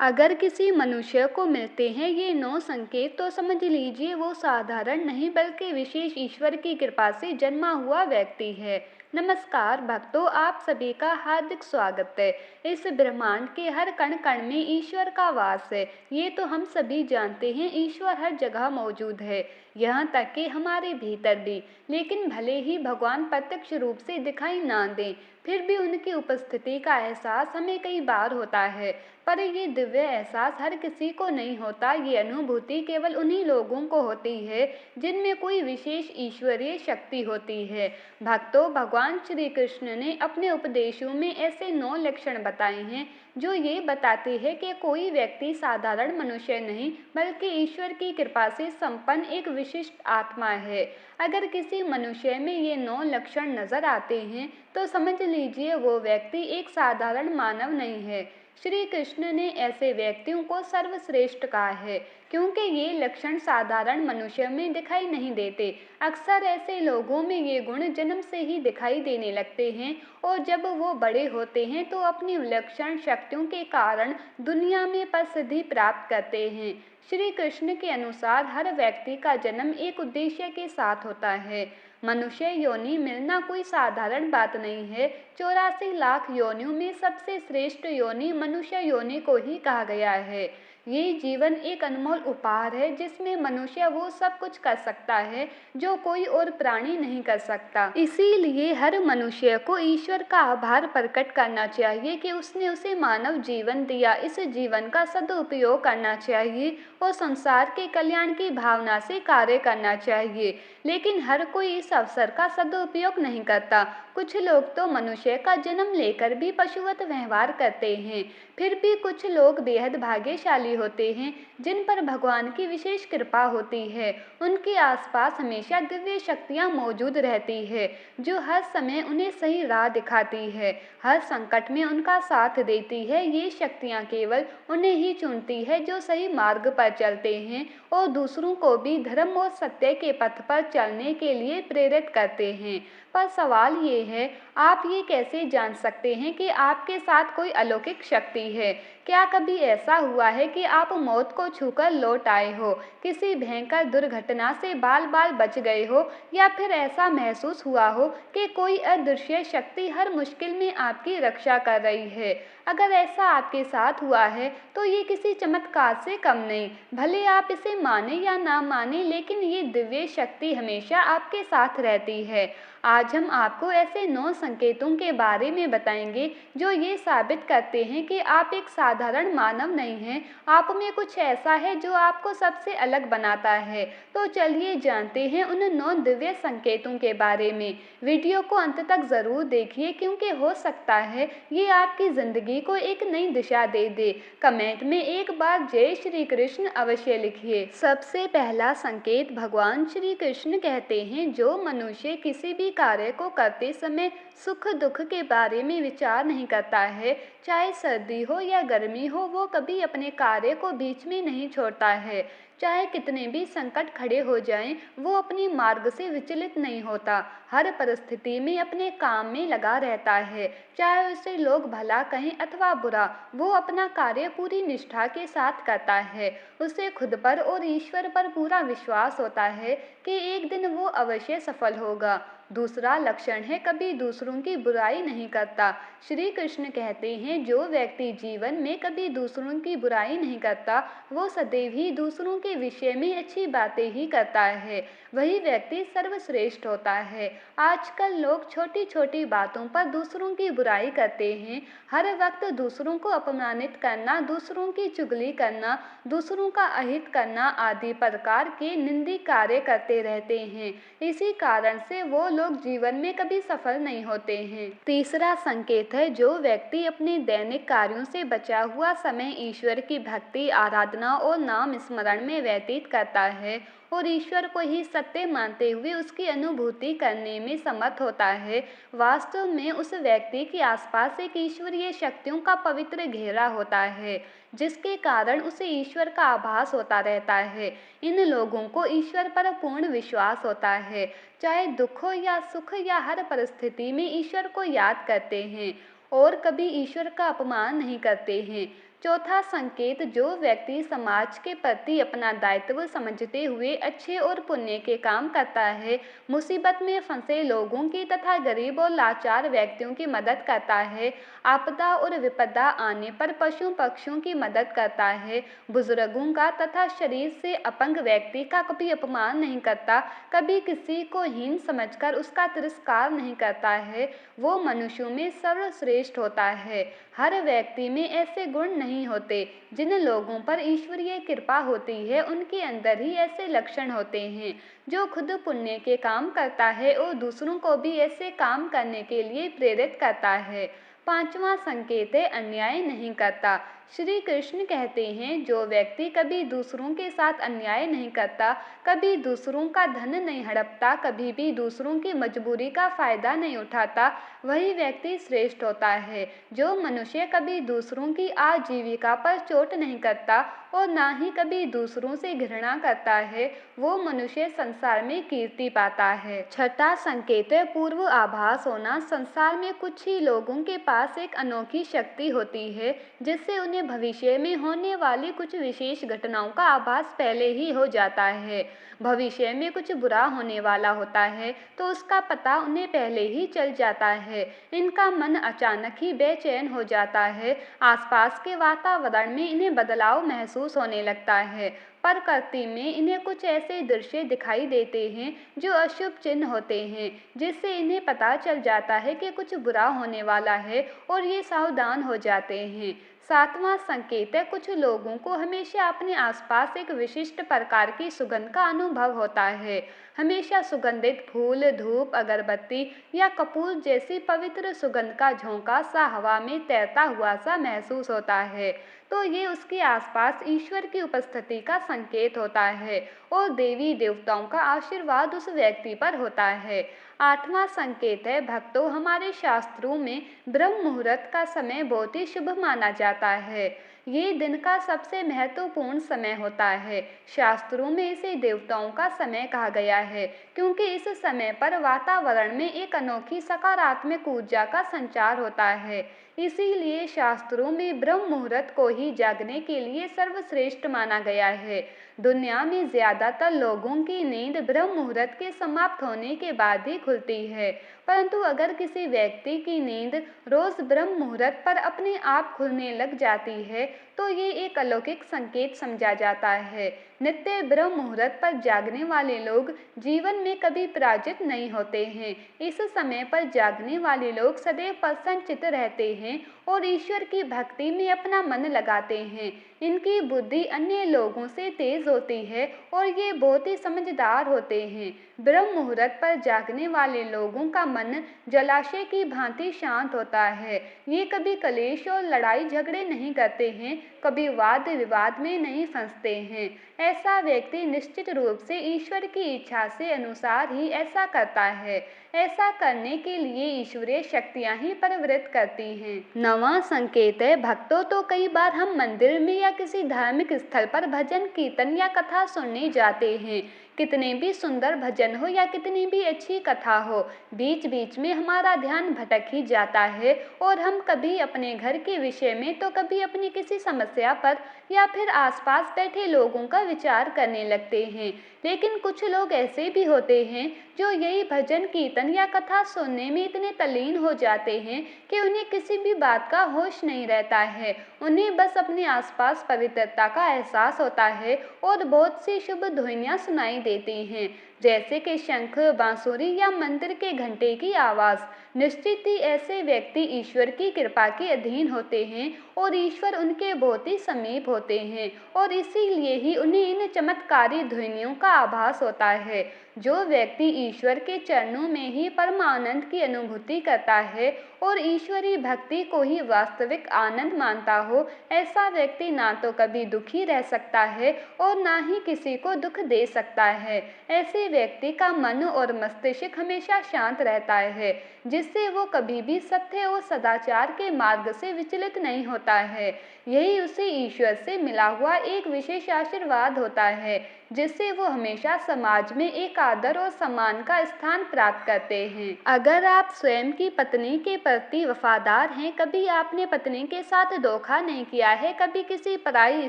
अगर किसी मनुष्य को मिलते हैं ये 9 संकेत तो समझ लीजिए वो साधारण नहीं बल्कि विशेष ईश्वर की कृपा से जन्मा हुआ व्यक्ति है। नमस्कार भक्तों, आप सभी का हार्दिक स्वागत है। इस ब्रह्मांड के हर कण कण में ईश्वर का वास है। ये तो हम सभी जानते हैं, ईश्वर हर जगह मौजूद है, यहाँ तक कि हमारे भीतर भी। लेकिन भले ही भगवान प्रत्यक्ष रूप से दिखाई ना दें, फिर भी उनकी उपस्थिति का एहसास हमें कई बार होता है। पर ये दिव्य एहसास हर किसी को नहीं होता। ये अनुभूति केवल उन्हीं लोगों को होती है जिनमें कोई विशेष ईश्वरीय शक्ति होती है। भक्तों, भगवान श्री कृष्ण ने अपने उपदेशों में ऐसे 9 लक्षण बताए हैं जो ये बताते हैं कि कोई व्यक्ति साधारण मनुष्य नहीं बल्कि ईश्वर की कृपा से संपन्न एक विशिष्ट आत्मा है। अगर किसी मनुष्य में ये 9 लक्षण नजर आते हैं तो समझ लीजिए वो व्यक्ति एक साधारण मानव नहीं है। श्री कृष्ण ने ऐसे व्यक्तियों को सर्वश्रेष्ठ कहा है क्योंकि ये लक्षण साधारण मनुष्य में दिखाई नहीं देते। अक्सर ऐसे लोगों में ये गुण जन्म से ही दिखाई देने लगते हैं और जब वो बड़े होते हैं तो अपनी विलक्षण शक्तियों के कारण दुनिया में प्रसिद्धि प्राप्त करते हैं। श्री कृष्ण के अनुसार हर व्यक्ति का जन्म एक उद्देश्य के साथ होता है। मनुष्य योनि मिलना कोई साधारण बात नहीं है। 84 लाख योनियों में सबसे श्रेष्ठ योनि मनुष्य योनि को ही कहा गया है। ये जीवन एक अनमोल उपहार है जिसमें मनुष्य वो सब कुछ कर सकता है जो कोई और प्राणी नहीं कर सकता। इसीलिए हर मनुष्य को ईश्वर का आभार प्रकट करना चाहिए कि उसने उसे मानव जीवन दिया। इस जीवन का सदुपयोग करना चाहिए और संसार के कल्याण की भावना से कार्य करना चाहिए। लेकिन हर कोई इस अवसर का सदुपयोग नहीं करता। कुछ लोग तो मनुष्य का जन्म लेकर भी पशुवत व्यवहार करते हैं। फिर भी कुछ लोग बेहद भाग्यशाली होते हैं जिन पर भगवान की विशेष कृपा होती है। उनके आसपास हमेशा दिव्य शक्तियाँ मौजूद रहती है जो हर समय उन्हें सही राह दिखाती है, हर संकट में उनका साथ देती है। ये शक्तियाँ केवल उन्हें ही चुनती है जो सही मार्ग पर चलते हैं और दूसरों को भी धर्म और सत्य के पथ पर चलने के लिए प्रेरित करते हैं। पर सवाल ये है, आप ये कैसे जान सकते हैं कि आपके साथ कोई अलौकिक शक्ति है? क्या कभी ऐसा हुआ है कि आप मौत को छूकर लौट आए हो, किसी भयंकर दुर्घटना से बाल बाल बच गए हो, या फिर ऐसा महसूस हुआ हो कि कोई अदृश्य शक्ति हर मुश्किल में आपकी रक्षा कर रही है? अगर ऐसा आपके साथ हुआ है तो ये किसी चमत्कार से कम नहीं। भले आप इसे माने या ना माने, लेकिन ये दिव्य शक्ति हमेशा आपके साथ रहती है। आज हम आपको ऐसे 9 संकेतों के बारे में बताएंगे जो ये साबित करते हैं कि आप एक साधारण मानव नहीं हैं। आप में कुछ ऐसा है जो आपको सबसे अलग बनाता है। तो चलिए जानते हैं उन 9 दिव्य संकेतों के बारे में। वीडियो को अंत तक जरूर देखिए क्योंकि हो सकता है ये आपकी जिंदगी को एक नई दिशा दे दे। कमेंट में एक बार जय श्री कृष्ण अवश्य लिखिए। सबसे पहला संकेत भगवान श्री कृष्ण कहते हैं, जो मनुष्य किसी भी कार्य को करते समय सुख दुख के बारे में विचार नहीं करता है, चाहे सर्दी हो या गर्मी हो, वो कभी अपने कार्य को बीच में नहीं छोड़ता है। चाहे कितने भी संकट खड़े हो जाएं, वो अपने मार्ग से विचलित नहीं होता। हर परिस्थिति में अपने काम में लगा रहता है, चाहे उसे लोग भला कहें अथवा बुरा। वो अपना कार्य पूरी निष्ठा के साथ करता है। उसे खुद पर और ईश्वर पर पूरा विश्वास होता है कि एक दिन वो अवश्य सफल होगा। दूसरा लक्षण है, कभी दूसरों की बुराई नहीं करता। श्री कृष्ण कहते हैं, जो व्यक्ति जीवन में कभी दूसरों की बुराई नहीं करता, वो सदैव ही दूसरों के विषय में अच्छी बातें ही करता है। वही व्यक्ति सर्वश्रेष्ठ होता है। आजकल लोग छोटी छोटी बातों पर दूसरों की बुराई करते हैं। हर वक्त दूसरों को अपमानित करना, दूसरों की चुगली करना, दूसरों का अहित करना आदि प्रकार के निंदी कार्य करते रहते हैं। इसी कारण से वो लोग जीवन में कभी सफल नहीं होते हैं। तीसरा संकेत है, जो व्यक्ति अपने दैनिक कार्यों से बचा हुआ समय ईश्वर की भक्ति, आराधना और नाम स्मरण में व्यतीत करता है और ईश्वर को ही सत्य मानते हुए उसकी अनुभूति करने में समर्थ होता है, वास्तव में उस व्यक्ति के आसपास एक ईश्वरीय शक्तियों का पवित्र घेरा होता है, जिसके कारण उसे ईश्वर का आभास होता रहता है। इन लोगों को ईश्वर पर पूर्ण विश्वास होता है। चाहे दुख हो या सुख या हर परिस्थिति में ईश्वर को याद करते हैं और कभी ईश्वर का अपमान नहीं करते हैं। चौथा संकेत, जो व्यक्ति समाज के प्रति अपना दायित्व समझते हुए अच्छे और पुण्य के काम करता है, मुसीबत में फंसे लोगों की तथा गरीब और लाचार व्यक्तियों की मदद करता है, आपदा और विपदा आने पर पशु पक्षियों की मदद करता है, बुजुर्गों का तथा शरीर से अपंग व्यक्ति का कभी अपमान नहीं करता, कभी किसी को हीन समझकर उसका तिरस्कार नहीं करता है, वो मनुष्यों में सर्वश्रेष्ठ होता है। हर व्यक्ति में ऐसे गुण नहीं होते। जिन लोगों पर ईश्वरीय कृपा होती है, उनके अंदर ही ऐसे लक्षण होते हैं। जो खुद पुण्य के काम करता है और दूसरों को भी ऐसे काम करने के लिए प्रेरित करता है। पांचवा संकेत है, अन्याय नहीं करता। श्री कृष्ण कहते हैं, जो व्यक्ति कभी दूसरों के साथ अन्याय नहीं करता, कभी दूसरों का धन नहीं हड़पता, कभी भी दूसरों की मजबूरी का फायदा नहीं उठाता, वही व्यक्ति श्रेष्ठ होता है। जो मनुष्य कभी दूसरों की आजीविका पर चोट नहीं करता और ना ही कभी दूसरों से घृणा करता है, वो मनुष्य संसार में कीर्ति पाता है। छठा संकेत है, पूर्व आभास होना। संसार में कुछ ही लोगों के पास एक अनोखी शक्ति होती है, जिससे उन्हें भविष्य में होने वाली कुछ विशेष घटनाओं का आभास पहले ही हो जाता है। भविष्य में कुछ बुरा होने वाला होता है तो उसका पता उन्हें पहले ही चल जाता है। इनका मन अचानक ही बेचैन हो जाता है। आसपास के वातावरण में इन्हें बदलाव महसूस होने लगता है। प्रकृति में इन्हें कुछ ऐसे दृश्य दिखाई देते हैं जो अशुभ चिन्ह होते हैं, जिससे इन्हें पता चल जाता है कि कुछ बुरा होने वाला है और ये सावधान हो जाते हैं। सातवां संकेत है, कुछ लोगों को हमेशा अपने आसपास एक विशिष्ट प्रकार की सुगंध का अनुभव होता है। हमेशा सुगंधित फूल, धूप, अगरबत्ती या कपूर जैसी पवित्र सुगंध का झोंका सा हवा में तैरता हुआ सा महसूस होता है, तो ये उसके आसपास ईश्वर की उपस्थिति का संकेत होता है और देवी देवताओं का आशीर्वाद उस व्यक्ति पर होता है। आठवां संकेत है, भक्तों, हमारे शास्त्रों में ब्रह्म मुहूर्त का समय बहुत ही शुभ माना जाता है। ये दिन का सबसे महत्वपूर्ण समय होता है। शास्त्रों में इसे देवताओं का समय कहा गया है, क्योंकि इस समय पर वातावरण में एक अनोखी सकारात्मक ऊर्जा का संचार होता है। इसीलिए शास्त्रों में ब्रह्म मुहूर्त को ही जागने के लिए सर्वश्रेष्ठ माना गया है। दुनिया में ज्यादातर लोगों की नींद ब्रह्म मुहूर्त के समाप्त होने के बाद ही खुलती है, परंतु अगर किसी व्यक्ति की नींद रोज ब्रह्म मुहूर्त पर अपने आप खुलने लग जाती है, तो ये एक अलौकिक संकेत समझा जाता है। नित्य ब्रह्म मुहूर्त पर जागने वाले लोग जीवन में कभी पराजित नहीं होते हैं। इस समय पर जागने वाले लोग सदैव प्रसन्नचित्त रहते हैं और ईश्वर की भक्ति में अपना मन लगाते हैं। इनकी बुद्धि अन्य लोगों से तेज होती है और ये बहुत ही समझदार होते हैं। ब्रह्म मुहूर्त पर जागने वाले लोगों का मन जलाशय की भांति शांत होता है। ये कभी कलेश और लड़ाई झगड़े नहीं करते हैं, कभी वाद विवाद में नहीं फंसते हैं। ऐसा व्यक्ति निश्चित रूप से ईश्वर की इच्छा से अनुसार ही ऐसा करता है। ऐसा करने के लिए ईश्वरीय शक्तियां ही प्रवृत्त करती हैं। नवां संकेत है, भक्तों, तो कई बार हम मंदिर में या किसी धार्मिक स्थल पर भजन कीर्तन या कथा सुनने जाते हैं। कितने भी सुंदर भजन हो या कितनी भी अच्छी कथा हो, बीच बीच में हमारा ध्यान भटक ही जाता है और हम कभी अपने घर के विषय में तो कभी अपनी किसी समस्या पर या फिर आसपास बैठे लोगों का विचार करने लगते हैं। लेकिन कुछ लोग ऐसे भी होते हैं जो यही भजन कीर्तन या कथा सुनने में इतने तल्लीन हो जाते हैं कि उन्हें किसी भी बात का होश नहीं रहता है। उन्हें बस अपने आसपास पवित्रता का एहसास होता है और बहुत सी शुभ ध्वनियाँ सुनाई देती हैं, जैसे कि शंख, बांसुरी या मंदिर के घंटे की आवाज़। निश्चित ही ऐसे व्यक्ति ईश्वर की कृपा के अधीन होते हैं और ईश्वर उनके बहुत ही समीप होते हैं और इसीलिए ही उन्हें इन चमत्कारी ध्वनियों का आभास होता है। जो व्यक्ति ईश्वर के चरणों में ही परमानंद की अनुभूति करता है और ईश्वरी भक्ति को ही वास्तविक आनंद मानता हो, ऐसा व्यक्ति ना तो कभी दुखी रह सकता है और ना ही किसी को दुख दे सकता है। ऐसे व्यक्ति का मन और मस्तिष्क हमेशा शांत रहता है, जिससे वो कभी भी सत्य और सदाचार के मार्ग से विचलित नहीं होता है। यही उसे ईश्वर से मिला हुआ एक विशेष आशीर्वाद होता है, जिससे वो हमेशा समाज में एक आदर और सम्मान का स्थान प्राप्त करते हैं। अगर आप स्वयं की पत्नी के प्रति वफादार हैं, कभी आपने पत्नी के साथ धोखा नहीं किया है, कभी किसी पराई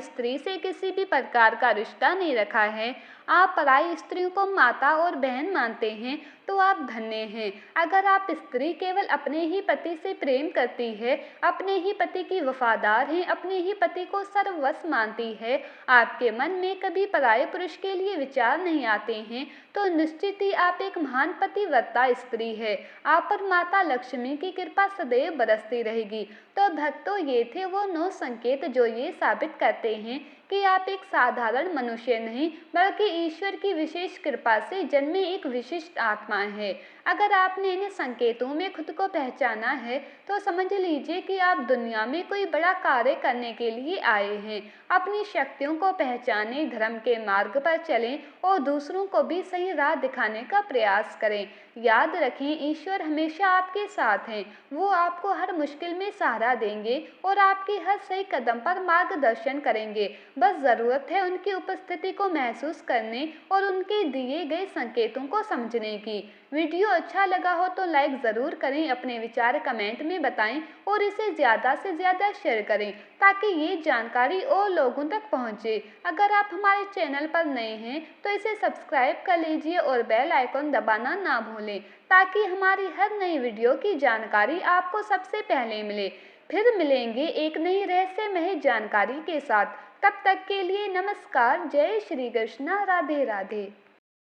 स्त्री से किसी भी प्रकार का रिश्ता नहीं रखा है, आप पराई स्त्रियों को माता और बहन मानते हैं, तो आप धन्य हैं। अगर आप स्त्री केवल अपने ही पति से प्रेम करती है, अपने ही पति की वफादार हैं, अपने ही पति को सर्वस्व मानती है, आपके मन में कभी पराये पुरुष के लिए विचार नहीं आते हैं, तो निश्चित ही आप एक महान पतिव्रता स्त्री है। आप पर माता लक्ष्मी की कृपा सदैव बरसती रहेगी। तो भक्तों, ये थे वो 9 संकेत जो ये साबित करते हैं कि आप एक साधारण मनुष्य नहीं, बल्कि ईश्वर की विशेष कृपा से जन्मे एक विशिष्ट आत्मा है। अगर आपने इन संकेतों में खुद को पहचाना है, तो समझ लीजिए कि आप दुनिया में कोई बड़ा कार्य करने के लिए आए हैं। अपनी शक्तियों को पहचानें, धर्म के मार्ग पर चलें और दूसरों को भी सही राह दिखाने का प्रयास करें। याद रखें, ईश्वर हमेशा आपके साथ हैं। वो आपको हर मुश्किल में सहारा देंगे और आपके हर सही कदम पर मार्गदर्शन करेंगे। बस ज़रूरत है उनकी उपस्थिति को महसूस करने और उनके दिए गए संकेतों को समझने की। वीडियो अच्छा लगा हो तो लाइक ज़रूर करें, अपने विचार कमेंट में बताएं और इसे ज़्यादा से ज़्यादा शेयर करें, ताकि ये जानकारी और लोगों तक पहुंचे। अगर आप हमारे चैनल पर नए हैं तो इसे सब्सक्राइब कर लीजिए और बेल आइकन दबाना ना भूलें, ताकि हमारी हर नई वीडियो की जानकारी आपको सबसे पहले मिले। फिर मिलेंगे एक नई रहस्यमय जानकारी के साथ। तब तक के लिए नमस्कार। जय श्री कृष्णा। राधे राधे।